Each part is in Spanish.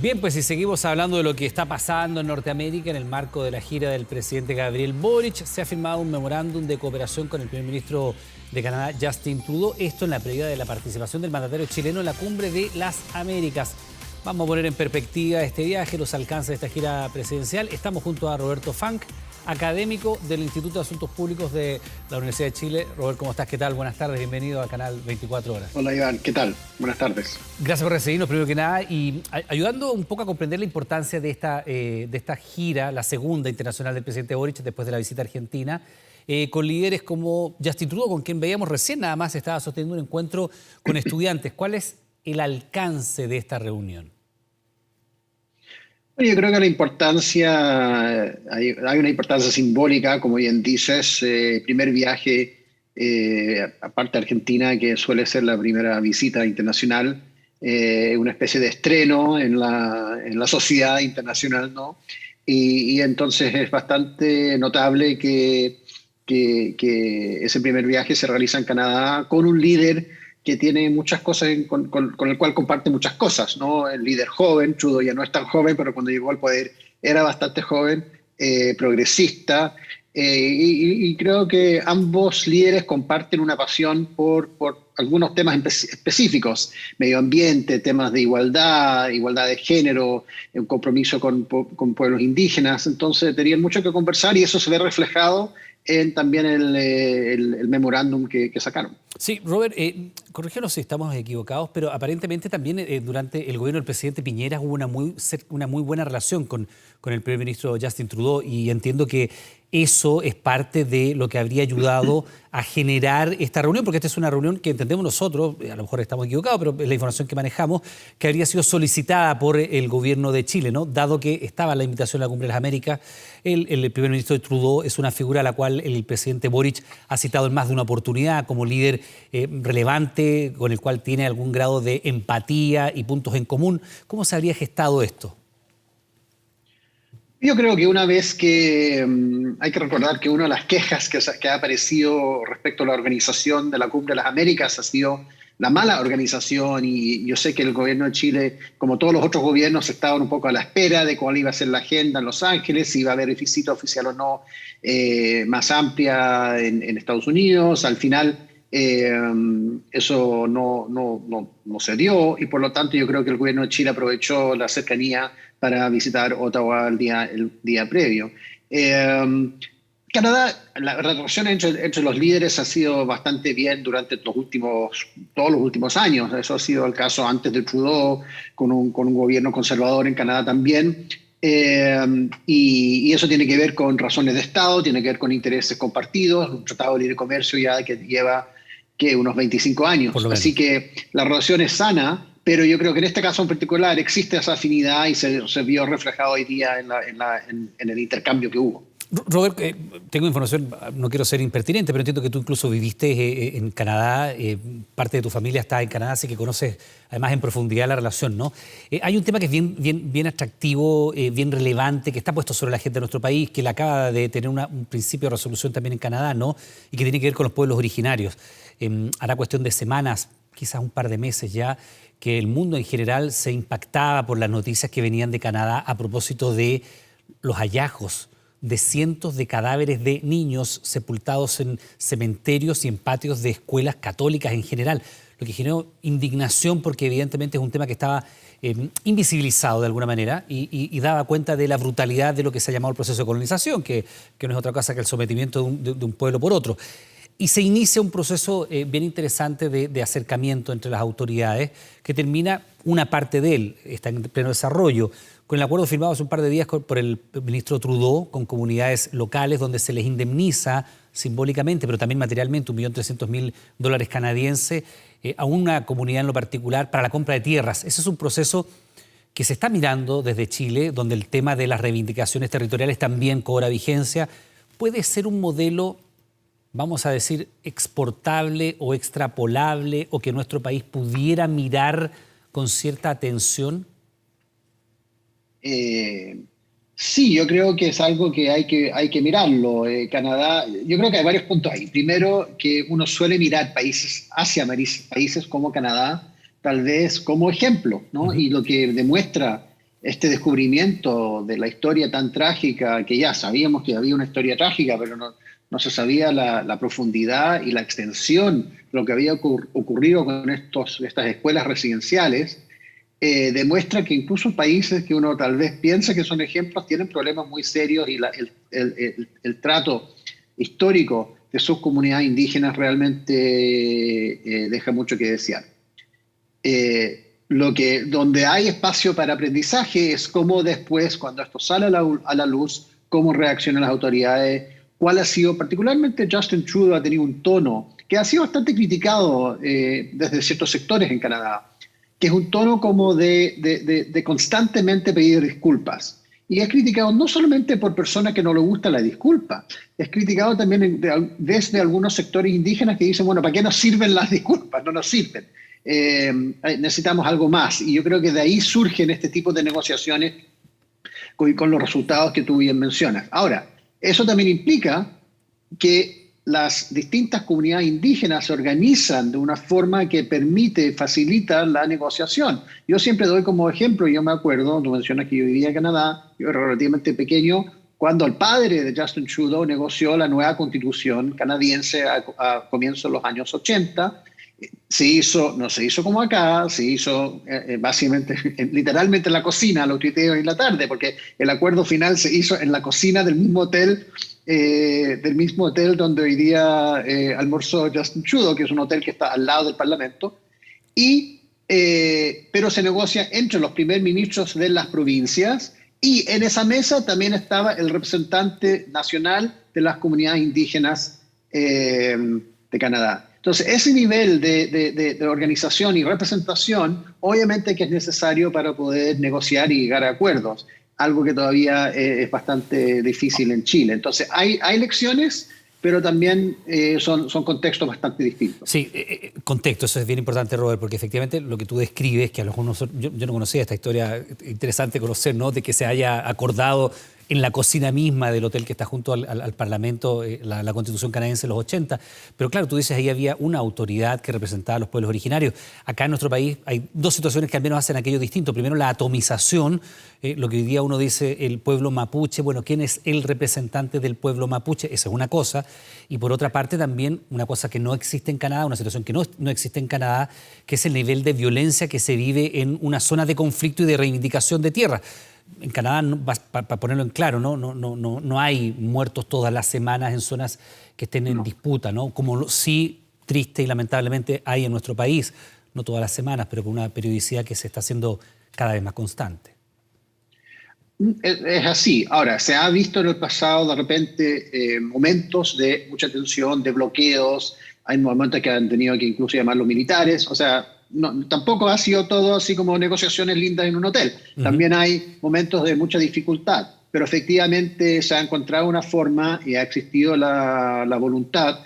Bien, pues si seguimos hablando de lo que está pasando en Norteamérica en el marco de la gira del presidente Gabriel Boric, se ha firmado un memorándum de cooperación con el primer ministro de Canadá, Justin Trudeau, esto en la previa de la participación del mandatario chileno en la Cumbre de las Américas. Vamos a poner en perspectiva este viaje, los alcances de esta gira presidencial. Estamos junto a Roberto Funk, académico del Instituto de Asuntos Públicos de la Universidad de Chile. Roberto, ¿cómo estás? ¿Qué tal? Buenas tardes, bienvenido a Canal 24 Horas. Hola Iván, ¿qué tal? Buenas tardes. Gracias por recibirnos, primero que nada, y ayudando un poco a comprender la importancia de esta gira, la segunda internacional del presidente Boric después de la visita a Argentina, con líderes como Justin Trudeau, con quien veíamos recién nada más estaba sosteniendo un encuentro con estudiantes. ¿Cuál es el alcance de esta reunión? Bueno, yo creo que la importancia, hay una importancia simbólica, como bien dices, primer viaje, aparte de Argentina, que suele ser la primera visita internacional, una especie de estreno en la sociedad internacional, ¿no? Y entonces es bastante notable que ese primer viaje se realiza en Canadá con un líder que tiene muchas cosas, con el cual comparte muchas cosas, ¿no? El líder joven, Trudeau ya no es tan joven, pero cuando llegó al poder era bastante joven, progresista, y creo que ambos líderes comparten una pasión por algunos temas específicos, medio ambiente, temas de igualdad de género, un compromiso con pueblos indígenas, entonces tenían mucho que conversar y eso se ve reflejado en también el memorándum que sacaron. Sí, Robert, corrígenos si estamos equivocados, pero aparentemente también durante el gobierno del presidente Piñera hubo una muy buena relación con el primer ministro Justin Trudeau, y entiendo que eso es parte de lo que habría ayudado a generar esta reunión, porque esta es una reunión que entendemos nosotros, a lo mejor estamos equivocados, pero es la información que manejamos, que habría sido solicitada por el gobierno de Chile, ¿no? Dado que estaba la invitación a la Cumbre de las Américas, el primer ministro de Trudeau es una figura a la cual el presidente Boric ha citado en más de una oportunidad como líder relevante, con el cual tiene algún grado de empatía y puntos en común. ¿Cómo se habría gestado esto? Yo creo que una vez que hay que recordar que una de las quejas que ha aparecido respecto a la organización de la Cumbre de las Américas ha sido la mala organización, y yo sé que el gobierno de Chile, como todos los otros gobiernos, estaban un poco a la espera de cuál iba a ser la agenda en Los Ángeles, si iba a haber visita oficial o no más amplia en Estados Unidos. Al final eso no se dio, y por lo tanto yo creo que el gobierno de Chile aprovechó la cercanía para visitar Ottawa el día previo. Canadá, la relación entre los líderes ha sido bastante bien durante todos los últimos años. Eso ha sido el caso antes de Trudeau, con un gobierno conservador en Canadá también. Y eso tiene que ver con razones de Estado, tiene que ver con intereses compartidos, un tratado de libre comercio ya que lleva unos 25 años. Así que la relación es sana, pero yo creo que en este caso en particular existe esa afinidad y se vio reflejado hoy día en el intercambio que hubo. Robert, tengo información, no quiero ser impertinente, pero entiendo que tú incluso viviste en Canadá, parte de tu familia está en Canadá, así que conoces además en profundidad la relación, ¿no? Hay un tema que es bien atractivo, bien relevante, que está puesto sobre la agenda de nuestro país, que le acaba de tener un principio de resolución también en Canadá, ¿no? Y que tiene que ver con los pueblos originarios. Hará cuestión de semanas, quizás un par de meses ya, que el mundo en general se impactaba por las noticias que venían de Canadá a propósito de los hallazgos de cientos de cadáveres de niños sepultados en cementerios y en patios de escuelas católicas en general, lo que generó indignación porque evidentemente es un tema que estaba invisibilizado de alguna manera y daba cuenta de la brutalidad de lo que se ha llamado el proceso de colonización, que no es otra cosa que el sometimiento de un pueblo por otro. Y se inicia un proceso bien interesante de acercamiento entre las autoridades, que termina una parte de él, está en pleno desarrollo, con el acuerdo firmado hace un par de días por el ministro Trudeau con comunidades locales donde se les indemniza simbólicamente, pero también materialmente, $1.300.000 canadienses a una comunidad en lo particular para la compra de tierras. Ese es un proceso que se está mirando desde Chile, donde el tema de las reivindicaciones territoriales también cobra vigencia. Puede ser un modelo, vamos a decir, exportable o extrapolable, o que nuestro país pudiera mirar con cierta atención. Sí, yo creo que es algo que hay que mirarlo. Canadá, yo creo que hay varios puntos ahí. Primero, que uno suele mirar países países como Canadá, tal vez como ejemplo, ¿no? Y lo que demuestra este descubrimiento de la historia tan trágica, que ya sabíamos que había una historia trágica, pero no se sabía la profundidad y la extensión de lo que había ocurrido con estas escuelas residenciales, demuestra que incluso países que uno tal vez piensa que son ejemplos tienen problemas muy serios y el trato histórico de sus comunidades indígenas realmente deja mucho que desear. Donde hay espacio para aprendizaje es cómo después, cuando esto sale a la luz, cómo reaccionan las autoridades, cuál ha sido, particularmente Justin Trudeau ha tenido un tono que ha sido bastante criticado desde ciertos sectores en Canadá, que es un tono como de constantemente pedir disculpas. Y es criticado no solamente por personas que no le gusta la disculpa, es criticado también desde algunos sectores indígenas que dicen, bueno, ¿para qué nos sirven las disculpas? No nos sirven. Necesitamos algo más. Y yo creo que de ahí surgen este tipo de negociaciones con los resultados que tú bien mencionas. Ahora, eso también implica que las distintas comunidades indígenas se organizan de una forma que facilita la negociación. Yo siempre doy como ejemplo, yo me acuerdo, tú mencionas que yo vivía en Canadá, yo era relativamente pequeño, cuando el padre de Justin Trudeau negoció la nueva constitución canadiense a comienzos de los años 80, no se hizo como acá, se hizo básicamente, literalmente en la cocina, lo tuiteo en la tarde, porque el acuerdo final se hizo en la cocina del mismo hotel donde hoy día almorzó Justin Trudeau, que es un hotel que está al lado del Parlamento, pero se negocia entre los primeros ministros de las provincias, y en esa mesa también estaba el representante nacional de las comunidades indígenas de Canadá. Entonces, ese nivel de organización y representación, obviamente que es necesario para poder negociar y llegar a acuerdos, algo que todavía es bastante difícil en Chile. Entonces, hay lecciones, pero también son contextos bastante distintos. Sí, contexto, eso es bien importante, Robert, porque efectivamente lo que tú describes, que a lo mejor yo no conocía esta historia, interesante conocer, ¿no? De que se haya acordado en la cocina misma del hotel que está junto al Parlamento, la Constitución canadiense de los 80. Pero claro, tú dices, ahí había una autoridad que representaba a los pueblos originarios. Acá en nuestro país hay dos situaciones que al menos hacen aquello distinto. Primero, la atomización, lo que hoy día uno dice el pueblo mapuche. Bueno, ¿quién es el representante del pueblo mapuche? Esa es una cosa. Y por otra parte también una cosa que no existe en Canadá, una situación que no existe en Canadá, que es el nivel de violencia que se vive en una zona de conflicto y de reivindicación de tierra. En Canadá, para ponerlo en claro, no hay muertos todas las semanas en zonas que estén en disputa, ¿no? Como sí, triste y lamentablemente, hay en nuestro país, no todas las semanas, pero con una periodicidad que se está haciendo cada vez más constante. Es así. Ahora, se ha visto en el pasado de repente momentos de mucha tensión, de bloqueos. Hay momentos que han tenido que incluso llamar los militares. O sea, tampoco ha sido todo así como negociaciones lindas en un hotel. También hay momentos de mucha dificultad. Pero efectivamente se ha encontrado una forma y ha existido la voluntad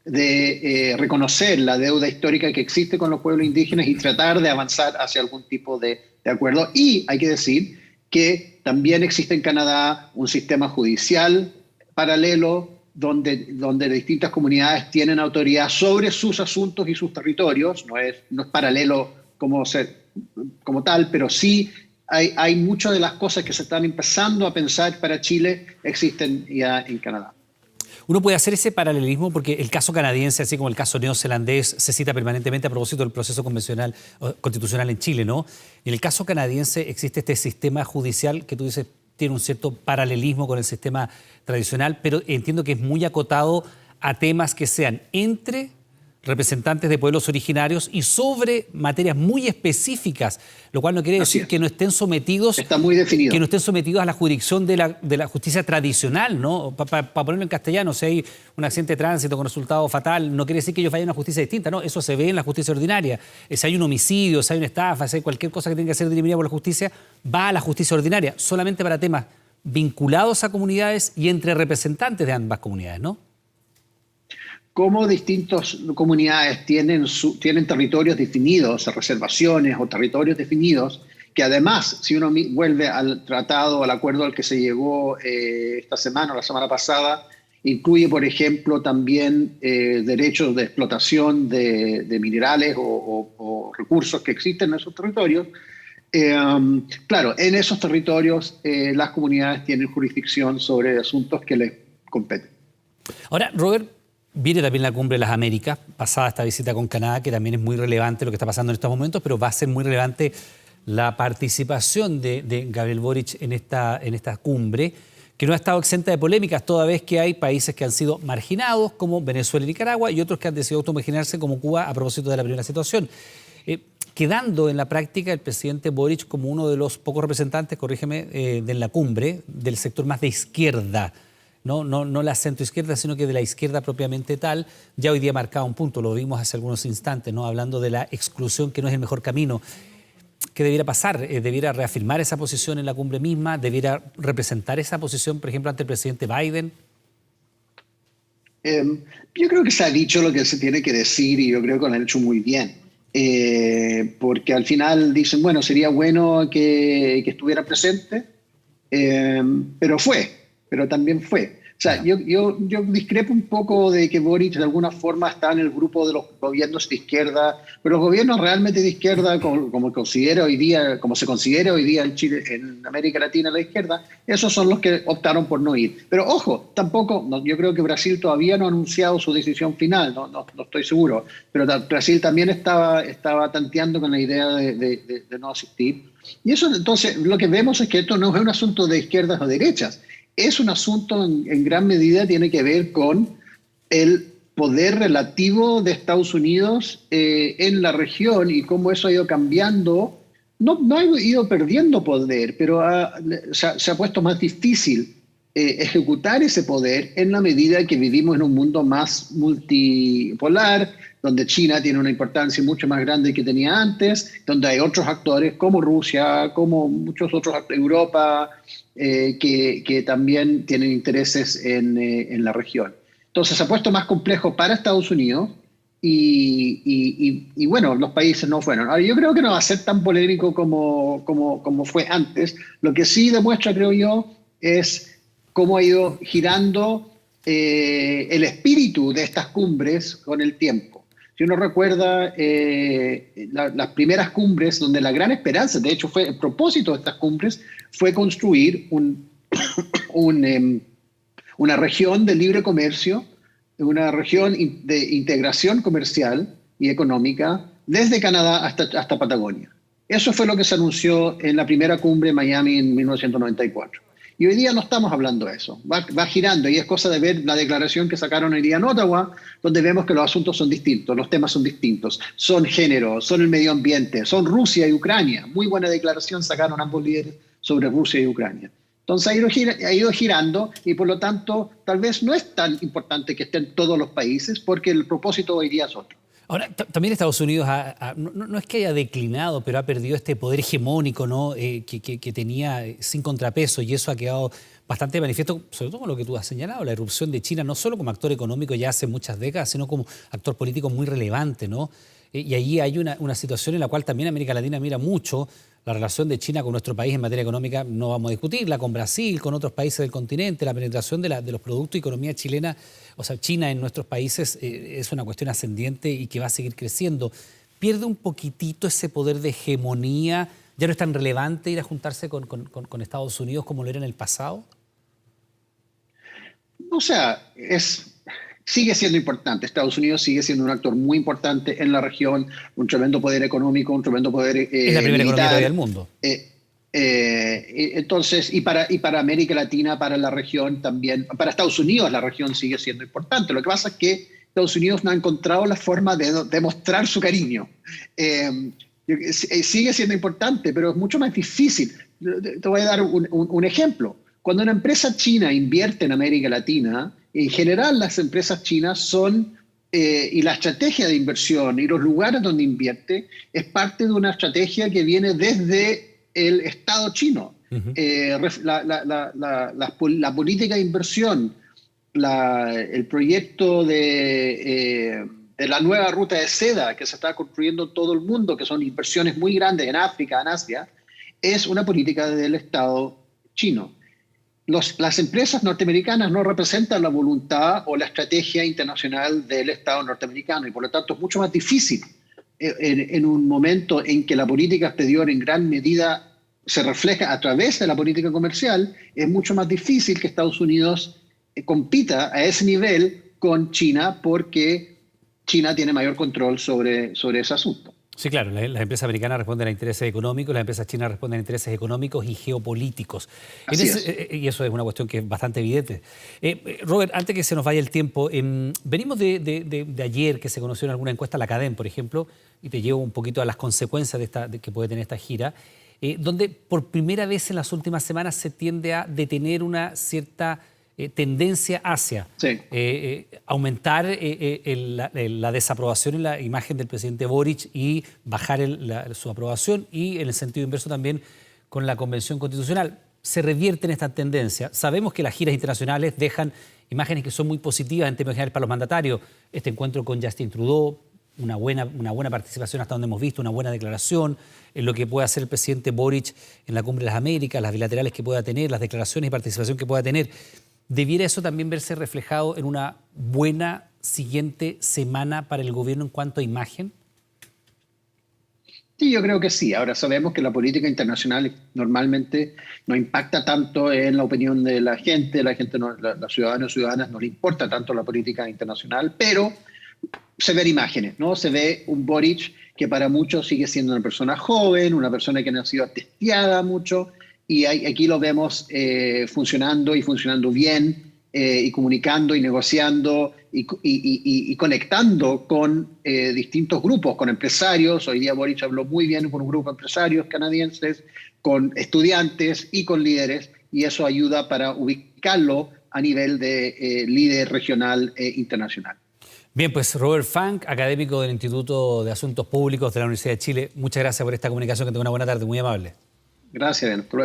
de reconocer la deuda histórica que existe con los pueblos indígenas y tratar de avanzar hacia algún tipo de acuerdo. Y hay que decir que también existe en Canadá un sistema judicial paralelo donde distintas comunidades tienen autoridad sobre sus asuntos y sus territorios. No es paralelo como tal, pero sí hay muchas de las cosas que se están empezando a pensar para Chile existen ya en Canadá. Uno puede hacer ese paralelismo porque el caso canadiense, así como el caso neozelandés, se cita permanentemente a propósito del proceso constitucional en Chile, ¿no? Y en el caso canadiense existe este sistema judicial que tú dices tiene un cierto paralelismo con el sistema tradicional, pero entiendo que es muy acotado a temas que sean entre representantes de pueblos originarios y sobre materias muy específicas, lo cual no quiere decir que no estén sometidos. Está muy definido. Que no estén sometidos a la jurisdicción de la justicia tradicional, ¿no? Para ponerlo en castellano, si hay un accidente de tránsito con resultado fatal, no quiere decir que ellos vayan a una justicia distinta, ¿no? Eso se ve en la justicia ordinaria. Si hay un homicidio, si hay una estafa, si hay cualquier cosa que tenga que ser dirimida por la justicia, va a la justicia ordinaria, solamente para temas vinculados a comunidades y entre representantes de ambas comunidades, ¿no? Cómo distintas comunidades tienen territorios definidos, reservaciones o territorios definidos, que además, si uno vuelve al tratado, al acuerdo al que se llegó esta semana o la semana pasada, incluye, por ejemplo, también derechos de explotación de minerales o recursos que existen en esos territorios, Claro, en esos territorios las comunidades tienen jurisdicción sobre asuntos que les competen. Ahora, Robert, viene también la Cumbre de las Américas, pasada esta visita con Canadá, que también es muy relevante lo que está pasando en estos momentos, pero va a ser muy relevante la participación de Gabriel Boric en esta cumbre, que no ha estado exenta de polémicas, toda vez que hay países que han sido marginados, como Venezuela y Nicaragua, y otros que han decidido automarginarse, como Cuba, a propósito de la primera situación. Quedando en la práctica el presidente Boric como uno de los pocos representantes, corrígeme, de la cumbre, del sector más de izquierda, no la centroizquierda, sino que de la izquierda propiamente tal, ya hoy día marcaba un punto, lo vimos hace algunos instantes, ¿no? Hablando de la exclusión, que no es el mejor camino. ¿Qué debiera pasar? ¿Debiera reafirmar esa posición en la cumbre misma? ¿Debiera representar esa posición, por ejemplo, ante el presidente Biden? Yo creo que se ha dicho lo que se tiene que decir y yo creo que lo han hecho muy bien. Porque al final dicen, bueno, sería bueno que estuviera presente, pero también fue. O sea, yo discrepo un poco de que Boric de alguna forma está en el grupo de los gobiernos de izquierda, pero los gobiernos realmente de izquierda, como se considera hoy día en Chile, en América Latina la izquierda, esos son los que optaron por no ir. Pero ojo, tampoco, yo creo que Brasil todavía no ha anunciado su decisión final, no estoy seguro, pero Brasil también estaba tanteando con la idea de no asistir. Y eso, entonces, lo que vemos es que esto no es un asunto de izquierdas o derechas, es un asunto en gran medida tiene que ver con el poder relativo de Estados Unidos en la región y cómo eso ha ido cambiando. No ha ido perdiendo poder, pero se ha puesto más difícil ejecutar ese poder en la medida que vivimos en un mundo más multipolar, donde China tiene una importancia mucho más grande que tenía antes, donde hay otros actores como Rusia, como muchos otros, Europa, que también tienen intereses en la región. Entonces se ha puesto más complejo para Estados Unidos y bueno, los países no fueron. Ahora, yo creo que no va a ser tan polémico como fue antes. Lo que sí demuestra, creo yo, es cómo ha ido girando el espíritu de estas cumbres con el tiempo. Si uno recuerda las primeras cumbres, donde la gran esperanza, de hecho fue el propósito de estas cumbres, fue construir una región de libre comercio, una región de integración comercial y económica desde Canadá hasta Patagonia. Eso fue lo que se anunció en la primera cumbre en Miami en 1994. Y hoy día no estamos hablando de eso, va girando y es cosa de ver la declaración que sacaron hoy día en Ottawa, donde vemos que los asuntos son distintos, los temas son distintos, son género, son el medio ambiente, son Rusia y Ucrania. Muy buena declaración sacaron ambos líderes sobre Rusia y Ucrania. Entonces ha ido girando y por lo tanto tal vez no es tan importante que estén todos los países porque el propósito hoy día es otro. Ahora, también Estados Unidos no es que haya declinado, pero ha perdido este poder hegemónico, ¿no? Que tenía sin contrapeso, y eso ha quedado bastante manifiesto, sobre todo con lo que tú has señalado, la irrupción de China, no solo como actor económico ya hace muchas décadas, sino como actor político muy relevante, ¿no? Y allí hay una situación en la cual también América Latina mira mucho la relación de China con nuestro país en materia económica. No vamos a discutirla, con Brasil, con otros países del continente, la penetración de los productos y economía chilena, o sea, China en nuestros países es una cuestión ascendiente y que va a seguir creciendo. ¿Pierde un poquitito ese poder de hegemonía? ¿Ya no es tan relevante ir a juntarse con Estados Unidos como lo era en el pasado? O sea, sigue siendo importante. Estados Unidos sigue siendo un actor muy importante en la región, un tremendo poder económico, un tremendo poder es la primera militar. Economía del mundo. Entonces, y para América Latina, para la región también, para Estados Unidos la región sigue siendo importante. Lo que pasa es que Estados Unidos no ha encontrado la forma de demostrar su cariño. Sigue siendo importante, pero es mucho más difícil. Te voy a dar un ejemplo. Cuando una empresa china invierte en América Latina, en general las empresas chinas son, y la estrategia de inversión y los lugares donde invierte, es parte de una estrategia que viene desde el Estado chino. La política de inversión, el proyecto de la nueva ruta de seda que se está construyendo en todo el mundo, que son inversiones muy grandes en África, en Asia, es una política del Estado chino. Las empresas norteamericanas no representan la voluntad o la estrategia internacional del Estado norteamericano y por lo tanto es mucho más difícil en un momento en que la política exterior en gran medida se refleja a través de la política comercial, es mucho más difícil que Estados Unidos compita a ese nivel con China porque China tiene mayor control sobre ese asunto. Sí, claro, las empresas americanas responden a intereses económicos, las empresas chinas responden a intereses económicos y geopolíticos. Y eso es una cuestión que es bastante evidente. Robert, antes que se nos vaya el tiempo, venimos de ayer que se conoció en alguna encuesta la CADEM, por ejemplo, y te llevo un poquito a las consecuencias de que puede tener esta gira, donde por primera vez en las últimas semanas se tiende a detener una cierta tendencia hacia aumentar la desaprobación en la imagen del presidente Boric y bajar su aprobación, y en el sentido inverso también con la Convención Constitucional. Se revierten estas tendencias. Sabemos que las giras internacionales dejan imágenes que son muy positivas en términos generales para los mandatarios. Este encuentro con Justin Trudeau, una buena participación hasta donde hemos visto, una buena declaración, en lo que puede hacer el presidente Boric en la Cumbre de las Américas, las bilaterales que pueda tener, las declaraciones y participación que pueda tener. ¿Debiera eso también verse reflejado en una buena siguiente semana para el gobierno en cuanto a imagen? Sí, yo creo que sí. Ahora sabemos que la política internacional normalmente no impacta tanto en la opinión de la gente no, los ciudadanos y ciudadanas no le importa tanto la política internacional, pero se ven imágenes, ¿no? Se ve un Boric que para muchos sigue siendo una persona joven, una persona que no ha sido testeada mucho, y aquí lo vemos funcionando bien, y comunicando y negociando y conectando con distintos grupos, con empresarios. Hoy día Boric habló muy bien con un grupo de empresarios canadienses, con estudiantes y con líderes, y eso ayuda para ubicarlo a nivel de líder regional e internacional. Bien, pues Robert Funk, académico del Instituto de Asuntos Públicos de la Universidad de Chile, muchas gracias por esta comunicación, que tenga una buena tarde, muy amable. Gracias, Diana.